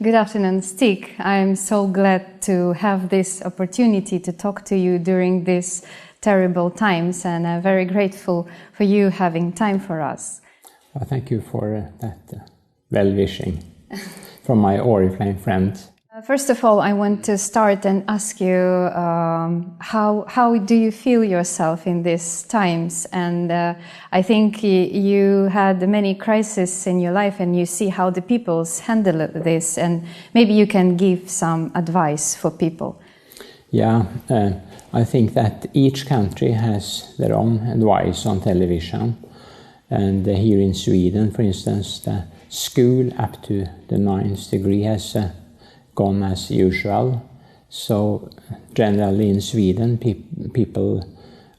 Good afternoon, Steeg. I'm so glad to have this opportunity to talk to you during these terrible times, and I'm very grateful for you having time for us. Well, thank you for that well-wishing from my Oriflame friends. First of all, I want to start and ask you how do you feel yourself in these times? And I think you had many crises in your life, and you see how the peoples handle this, and maybe you can give some advice for people. Yeah, I think that each country has their own advice on television. And here in Sweden, for instance, the school up to the 9th degree has gone as usual. So generally in Sweden, people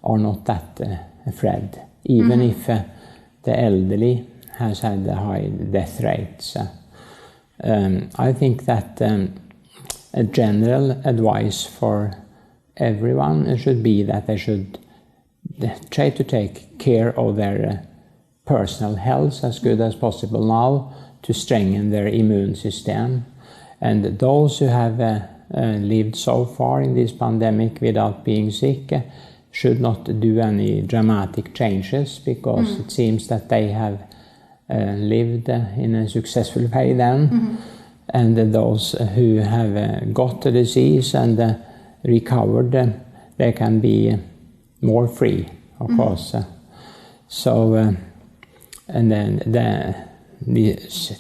are not that afraid, even if the elderly has had high death rates. I think that a general advice for everyone should be that they should try to take care of their personal health as good as possible now to strengthen their immune system. And those who have lived so far in this pandemic without being sick should not do any dramatic changes, because it seems that they have lived in a successful way then. And those who have got the disease and recovered, they can be more free, of course. So, and then the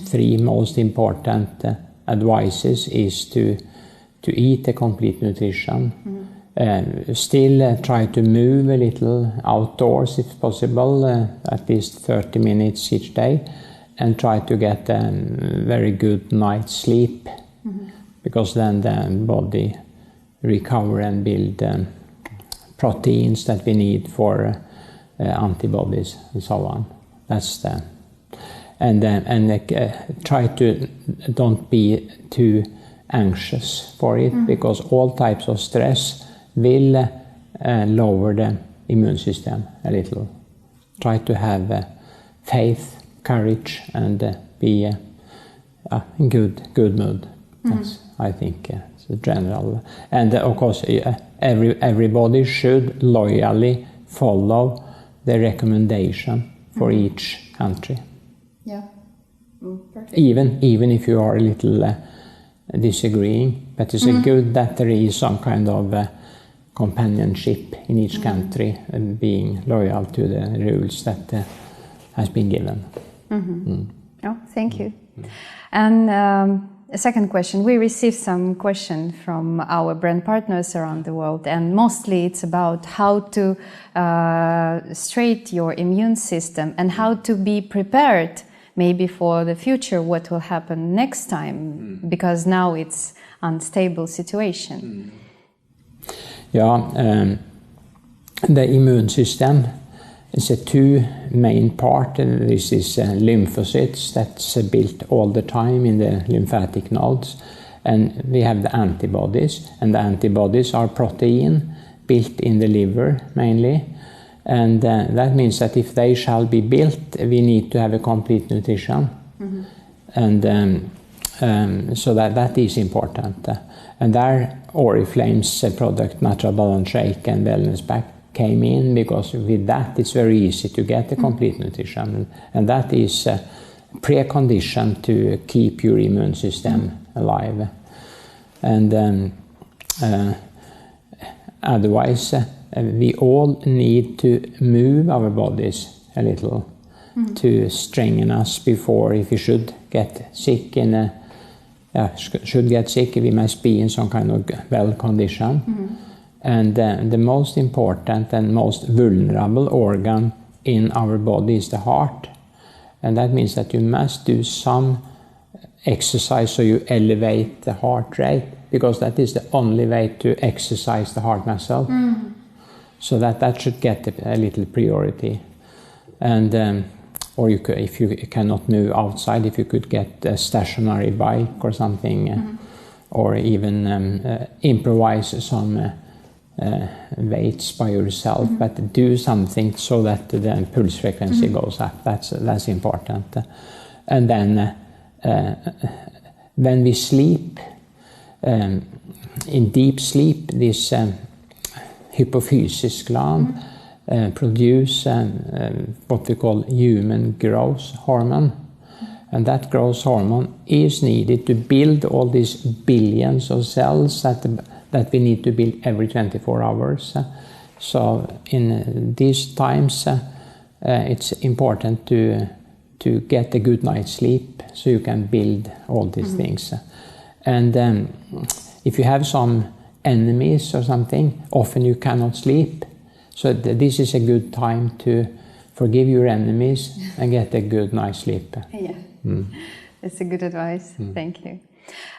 three most important advices is to eat a complete nutrition, still try to move a little outdoors if possible, at least 30 minutes each day, and try to get a very good night's sleep, because then the body recover and build proteins that we need for antibodies and so on. That's the and try to don't be too anxious for it, because all types of stress will lower the immune system a little. Try to have faith, courage, and be in good mood. That's, I think, it's a general. And of course, everybody should loyally follow the recommendation for each country. Yeah. Perfect. Even if you are a little disagreeing, but it's good that there is some kind of companionship in each country, and being loyal to the rules that has been given. Oh, thank you. And a second question. We received some questions from our brand partners around the world, and mostly it's about how to straighten your immune system and how to be prepared maybe for the future, what will happen next time, because now it's unstable situation. Yeah, the immune system is a two main part. This is lymphocytes that's built all the time in the lymphatic nodes, and we have the antibodies, and the antibodies are protein built in the liver mainly. And that means that if they shall be built, we need to have a complete nutrition. And so that is important. And there Oriflame's product, Natural Balance Shake and Wellness Pack, came in, because with that it's very easy to get a complete nutrition. And that is a precondition to keep your immune system alive. And otherwise, we all need to move our bodies a little to strengthen us before, if we should get sick we must be in some kind of well condition. And the most important and most vulnerable organ in our body is the heart. And that means that you must do some exercise so you elevate the heart rate, because that is the only way to exercise the heart muscle. So that should get a little priority. And or you could, if you cannot move outside, if you could get a stationary bike or something, or even improvise some weights by yourself, but do something so that the pulse frequency goes up. That's important. And then when we sleep, in deep sleep, this hypophysis gland produce what we call human growth hormone. And that growth hormone is needed to build all these billions of cells that we need to build every 24 hours. So in these times, it's important to get a good night's sleep so you can build all these things. And if you have some enemies or something, often you cannot sleep. So this is a good time to forgive your enemies and get a good night's sleep. Yeah, that's a good advice. Thank you.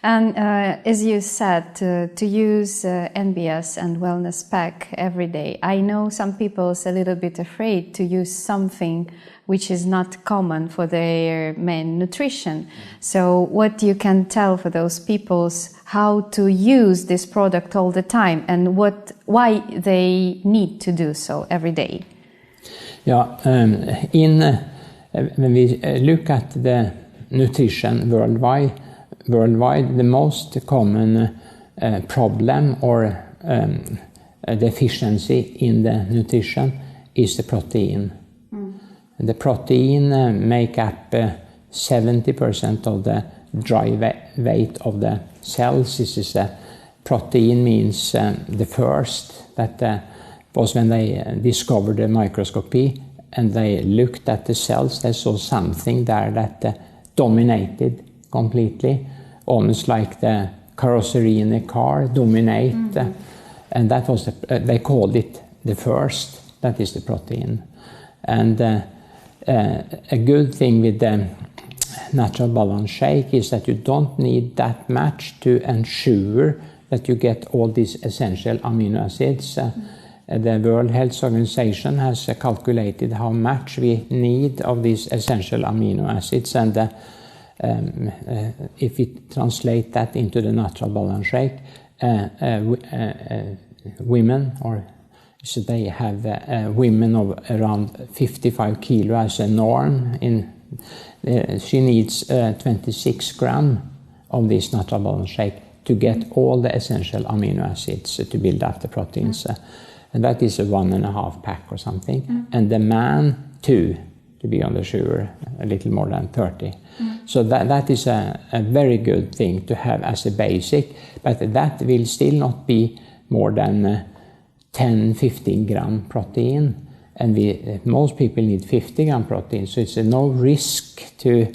And as you said, to use NBS and Wellness Pack every day. I know some people are a little bit afraid to use something which is not common for their main nutrition. So what you can tell for those people how to use this product all the time and why they need to do so every day? Yeah, when we look at the nutrition worldwide, the most common problem or deficiency in the nutrition is the protein. The protein make up 70% of the dry weight of the cells. This is protein means the first that was when they discovered the microscopy and they looked at the cells. They saw something there that dominated completely, almost like the carrosserie in a car dominate, and that was they called it the first. That is the protein, and a good thing with the natural balance shake is that you don't need that much to ensure that you get all these essential amino acids. The World Health Organization has calculated how much we need of these essential amino acids, and if we translate that into the natural balance shake, women, or so they have women of around 55 kilo as a norm. She needs 26 grams of this natural balance shake to get all the essential amino acids to build up the proteins. And that is a 1.5 pack or something. And the man, 2, to be on the sure, a little more than 30. So that is a very good thing to have as a basic, but that will still not be more than 10-15 gram protein. And most people need 50 gram protein, so it's no risk to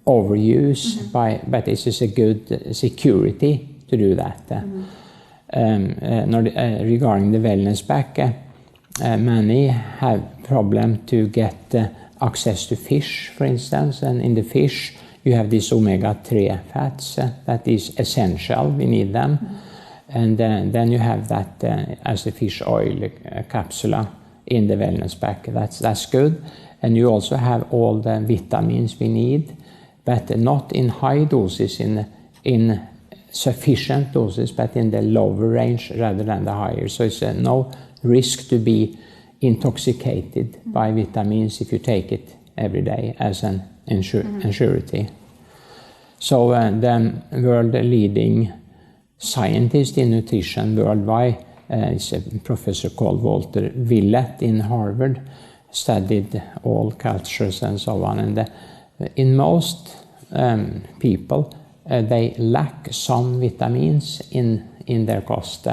overuse, but this is a good security to do that. Regarding the Wellness Pack, many have problem to get access to fish, for instance, and in the fish you have these omega-3 fats that is essential, we need them, and then you have that as a fish oil capsule in the Wellness Pack. That's good, and you also have all the vitamins we need, but not in high doses, in sufficient doses, but in the lower range rather than the higher. So it's no risk to be intoxicated by vitamins if you take it every day as an surety. So the world leading scientist in nutrition worldwide is a professor called Walter Willett in Harvard, studied all cultures and so on. And in most people, they lack some vitamins in their kost.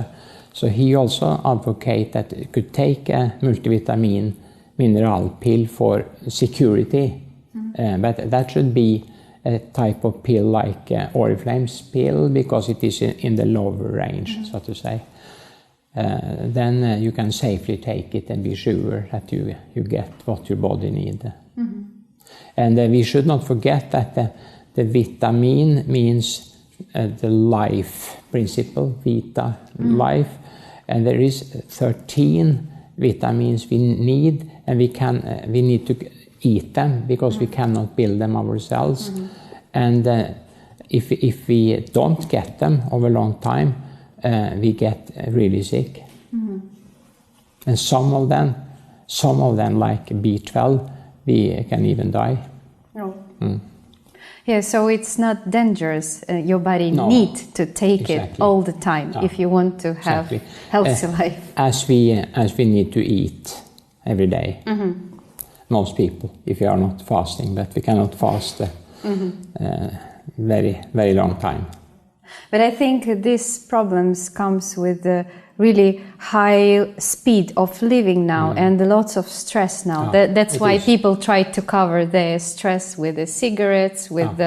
So he also advocates that you could take a multivitamin mineral pill for security, but that should be a type of pill like Oriflame's pill, because it is in the lower range, so to say. Then you can safely take it and be sure that you get what your body needs. And we should not forget that the vitamin means the life principle, vita, life, and there is 13 vitamins we need, and we need to eat them because we cannot build them ourselves. And if we don't get them over a long time, we get really sick. And some of them like B12, we can even die. Yeah, so it's not dangerous. Your body needs to take it all the time if you want to have healthy life. As we need to eat every day. Most people, if you are not fasting, but we cannot fast very, very long time. But I think these problems comes with the really high speed of living now and lots of stress now. That's why people try to cover their stress with the cigarettes, with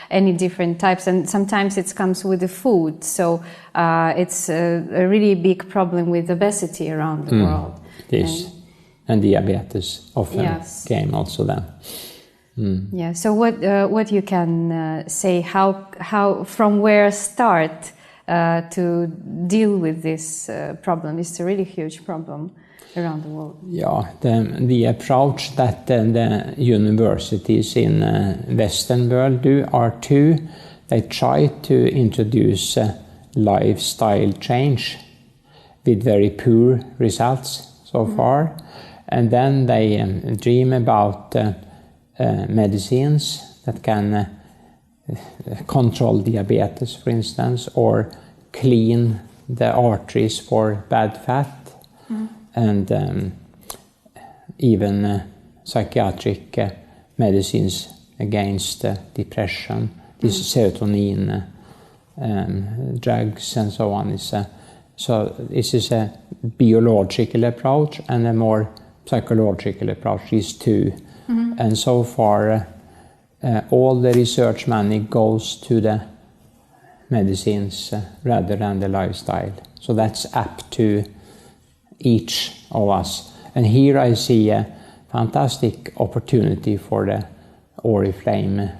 any different types, and sometimes it comes with the food. So it's a really big problem with obesity around the world. Yes, and diabetes often came also then. Yeah. So what you can say? How from where start to deal with this problem? It's a really huge problem around the world. Yeah, the approach that the universities in Western world do are two. They try to introduce lifestyle change with very poor results so far, and then they dream about medicines that can control diabetes, for instance, or clean the arteries for bad fat, and even psychiatric medicines against depression, this serotonin drugs and so on. So this is a biological approach and a more psychological approach, these two. And so far all the research money goes to the medicines rather than the lifestyle. So that's up to each of us. And here I see a fantastic opportunity for the Oriflame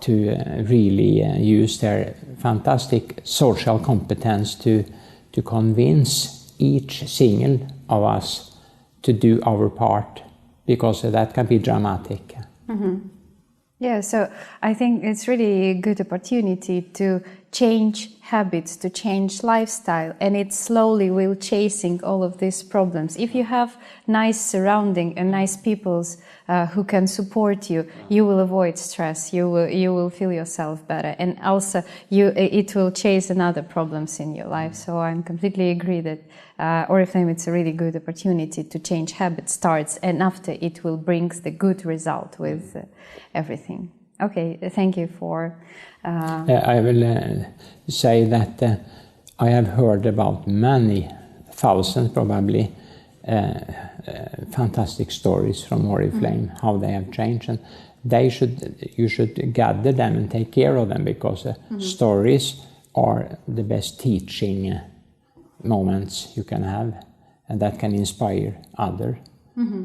to really use their fantastic social competence to convince each single of us to do our part, because that can be dramatic. Yeah, so I think it's really a good opportunity to change habits, to change lifestyle, and it slowly will chasing all of these problems. If you have nice surrounding and nice peoples who can support you, you will avoid stress. You will feel yourself better, and also it will chase another problems in your life. So I completely agree that Oriflame, it's a really good opportunity to change habit starts, and after it will bring the good result with everything. Okay, thank you for... I will say that I have heard about many thousands, probably, fantastic stories from Oriflame, how they have changed, and you should gather them and take care of them, because stories are the best teaching moments you can have, and that can inspire others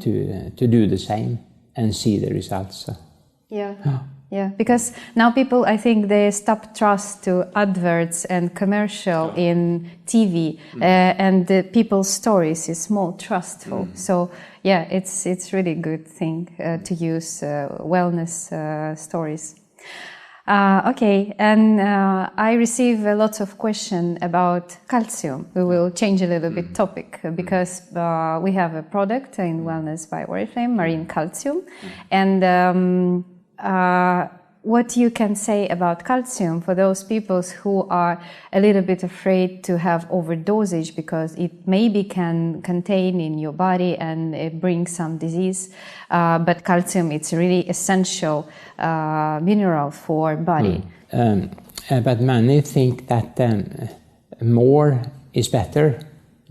to do the same and see the results. Yeah, because now people, I think they stop trust to adverts and commercial in TV, and the people's stories is more trustful. So yeah, it's really good thing to use wellness stories. Okay, and I receive a lot of questions about calcium. We will change a little bit topic, because we have a product in Wellness by Oriflame, Marine Calcium, and what you can say about calcium for those people who are a little bit afraid to have overdosage, because it maybe can contain in your body and it brings some disease, but calcium, it's really essential mineral for body. But many think that more is better,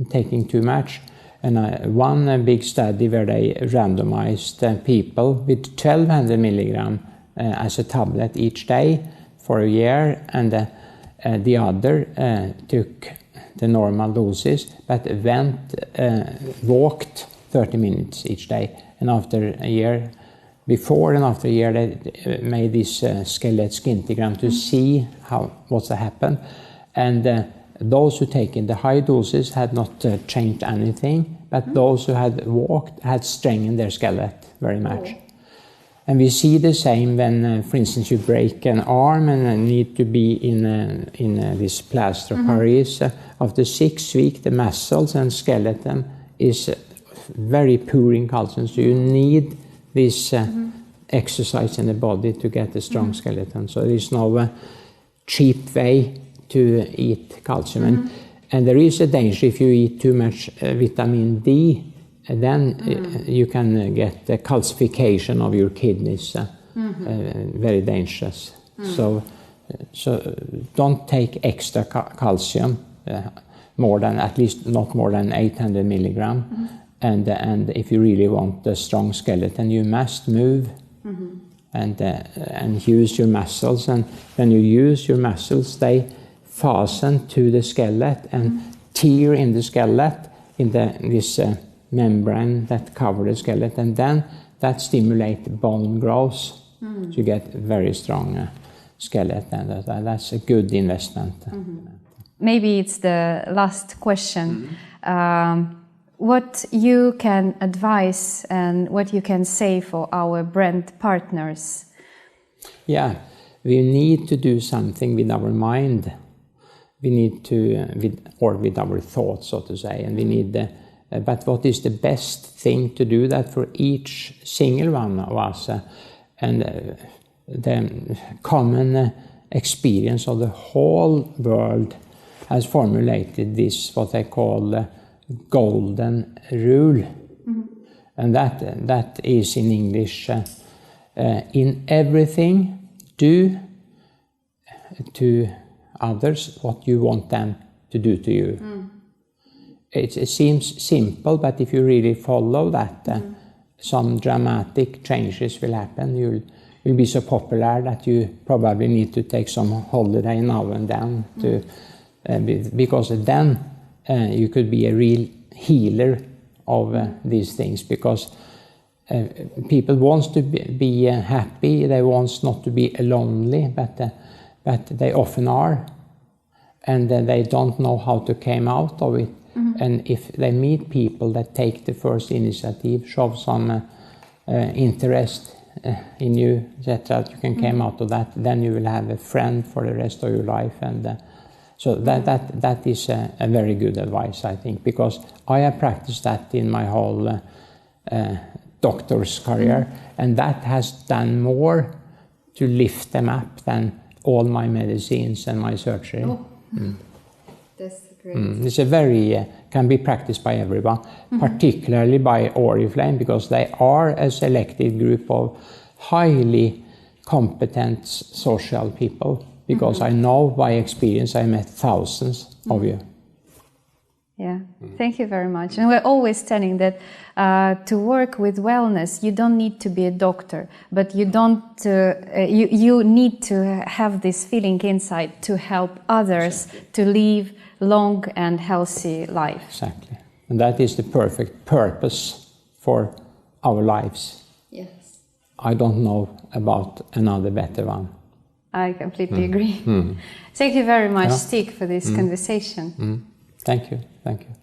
taking too much. And one big study where they randomized people with 1200 milligram as a tablet each day for a year, and the other took the normal doses, but walked 30 minutes each day. And after a year, before and after a year, they made this skeletal scintigram to see what's happened. And those who taken the high doses had not changed anything, but those who had walked had strengthened their skeleton very much. And we see the same when, for instance, you break an arm and need to be in this plaster of Paris. After 6 weeks, the muscles and skeleton is very poor in calcium. So you need this exercise in the body to get a strong skeleton. So there is no cheap way to eat calcium. And there is a danger if you eat too much vitamin D, then you can get the calcification of your kidneys, very dangerous. So don't take extra calcium, more than, at least not more than 800 milligram. And if you really want a strong skeleton, you must move and use your muscles. And when you use your muscles, they fasten to the skeleton and tear in the skeleton, in this membrane that covers the skeleton. And then that stimulates bone growth. So you get a very strong skeleton. That's a good investment. Maybe it's the last question. What you can advise and what you can say for our brand partners? Yeah, we need to do something with our mind. We need to, with our thoughts, so to say, and we need. But what is the best thing to do that for each single one of us? And the common experience of the whole world has formulated this, what they call golden rule. And that is in English, in everything, do to others what you want them to do to you. It seems simple, but if you really follow that, some dramatic changes will happen. You'll be so popular that you probably need to take some holiday now and then, because then you could be a real healer of these things, because people want to be happy, they want not to be lonely, but they often are, and they don't know how to come out of it. And if they meet people that take the first initiative, show some interest in you, etc., you can come out of that, then you will have a friend for the rest of your life. And so that is a very good advice, I think, because I have practiced that in my whole doctor's career, and that has done more to lift them up than all my medicines and my surgery. That's great. It's a very, can be practiced by everyone, particularly by Oriflame, because they are a selected group of highly competent social people. Because I know by experience, I met thousands of you. Yeah, thank you very much. And we're always telling that to work with wellness, you don't need to be a doctor, but you need to have this feeling inside to help others to live long and healthy life. Exactly. And that is the perfect purpose for our lives. Yes. I don't know about another better one. I completely agree. Thank you very much, Steeg, for this conversation. Thank you. Thank you.